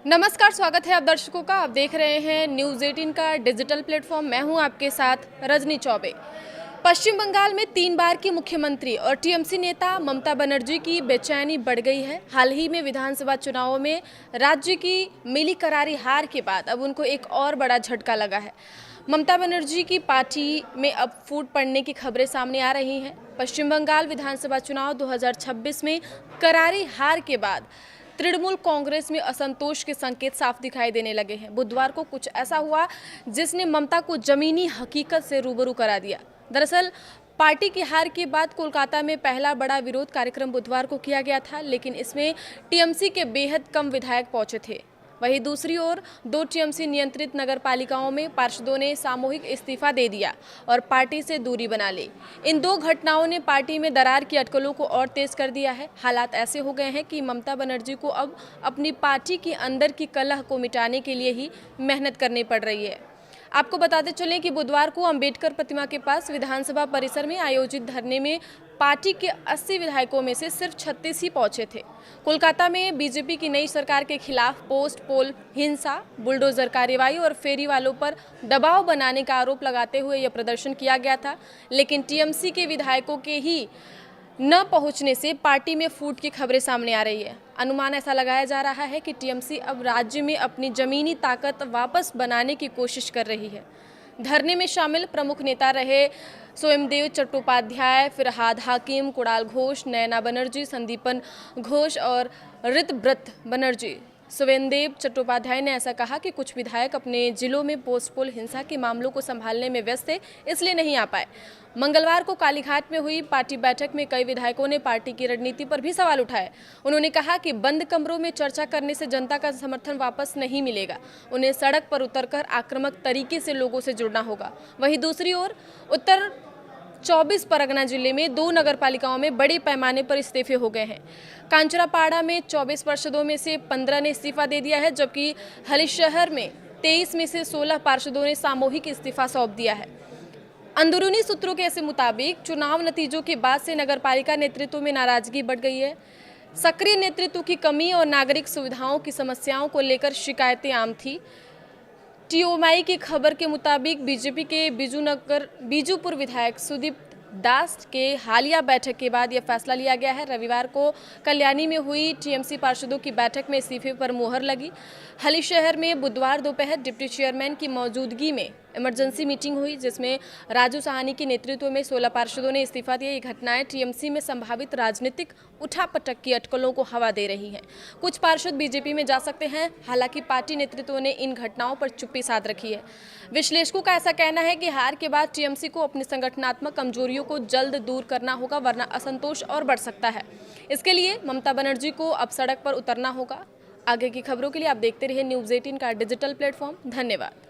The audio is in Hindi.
नमस्कार, स्वागत है आप दर्शकों का। आप देख रहे हैं न्यूज़ 18 का डिजिटल प्लेटफॉर्म। मैं हूं आपके साथ रजनी चौबे। पश्चिम बंगाल में 3 बार की मुख्यमंत्री और टीएमसी नेता ममता बनर्जी की बेचैनी बढ़ गई है। हाल ही में विधानसभा चुनावों में राज्य की मिली करारी हार के बाद अब उनको एक और बड़ा झटका लगा है। ममता बनर्जी की पार्टी में अब फूट पड़ने की खबरें सामने आ रही हैं। पश्चिम बंगाल विधानसभा चुनाव 2026 में करारी हार के बाद तृणमूल कांग्रेस में असंतोष के संकेत साफ दिखाई देने लगे हैं। बुधवार को कुछ ऐसा हुआ जिसने ममता को जमीनी हकीकत से रूबरू करा दिया। दरअसल पार्टी की हार के बाद कोलकाता में पहला बड़ा विरोध कार्यक्रम बुधवार को किया गया था, लेकिन इसमें टीएमसी के बेहद कम विधायक पहुंचे थे। वहीं दूसरी ओर 2 टीएमसी नियंत्रित नगर पालिकाओं में पार्षदों ने सामूहिक इस्तीफा दे दिया और पार्टी से दूरी बना ली। इन 2 घटनाओं ने पार्टी में दरार की अटकलों को और तेज कर दिया है। हालात ऐसे हो गए हैं कि ममता बनर्जी को अब अपनी पार्टी के अंदर की कलह को मिटाने के लिए ही मेहनत करनी पड़ रही है। आपको बताते चलें कि बुधवार को अंबेडकर प्रतिमा के पास विधानसभा परिसर में आयोजित धरने में पार्टी के 80 विधायकों में से सिर्फ 36 ही पहुंचे थे। कोलकाता में बीजेपी की नई सरकार के खिलाफ पोस्ट पोल हिंसा, बुलडोजर कार्रवाई और फेरी वालों पर दबाव बनाने का आरोप लगाते हुए यह प्रदर्शन किया गया था, लेकिन टीएमसी के विधायकों के ही न पहुंचने से पार्टी में फूट की खबरें सामने आ रही है। अनुमान ऐसा लगाया जा रहा है कि टीएमसी अब राज्य में अपनी जमीनी ताकत वापस बनाने की कोशिश कर रही है। धरने में शामिल प्रमुख नेता रहे सोमदेव चट्टोपाध्याय, फिरहाद हाकिम, कुणाल घोष, नयना बनर्जी, संदीपन घोष और ऋतव्रत बनर्जी। सोमदेव चट्टोपाध्याय ने ऐसा कहा कि कुछ विधायक अपने जिलों में पोस्ट पोल हिंसा के मामलों को संभालने में व्यस्त थे, इसलिए नहीं आ पाए। मंगलवार को कालीघाट में हुई पार्टी बैठक में कई विधायकों ने पार्टी की रणनीति पर भी सवाल उठाए। उन्होंने कहा कि बंद कमरों में चर्चा करने से जनता का समर्थन वापस नहीं मिलेगा। उन्हें सड़क पर उतरकर आक्रामक तरीके से लोगों से जुड़ना होगा। वहीं दूसरी ओर उत्तर 24 परगना जिले में 2 नगर पालिकाओं में बड़े पैमाने पर इस्तीफे हो गए हैं। कांचरापाड़ा में 24 पार्षदों में से 15 ने इस्तीफा दे दिया है, जबकि हलीशहर में 23 में से 16 पार्षदों ने सामूहिक इस्तीफा सौंप दिया है। अंदरूनी सूत्रों के मुताबिक चुनाव नतीजों के बाद से नगरपालिका नेतृत्व में नाराजगी बढ़ गई है। सक्रिय नेतृत्व की कमी और नागरिक सुविधाओं की समस्याओं को लेकर शिकायतें आम थी। टीओमाई की खबर के मुताबिक बीजेपी के बीजूपुर विधायक सुदीप दास के हालिया बैठक के बाद यह फैसला लिया गया है। रविवार को कल्याणी में हुई टीएमसी पार्षदों की बैठक में इस्तीफे पर मुहर लगी। हलीशहर में बुधवार दोपहर डिप्टी चेयरमैन की मौजूदगी में इमरजेंसी मीटिंग हुई, जिसमें राजू साहनी के नेतृत्व में 16 पार्षदों ने इस्तीफा दिया। ये घटनाएं टीएमसी में संभावित राजनीतिक उठापटक की अटकलों को हवा दे रही हैं। कुछ पार्षद बीजेपी में जा सकते हैं, हालांकि पार्टी नेतृत्व ने इन घटनाओं पर चुप्पी साध रखी है। विश्लेषकों का ऐसा कहना है कि हार के बाद टीएमसी को अपनी संगठनात्मक कमजोरियों को जल्द दूर करना होगा, वरना असंतोष और बढ़ सकता है। इसके लिए ममता बनर्जी को अब सड़क पर उतरना होगा। आगे की खबरों के लिए आप देखते रहिए न्यूज़ 18 का डिजिटल प्लेटफॉर्म। धन्यवाद।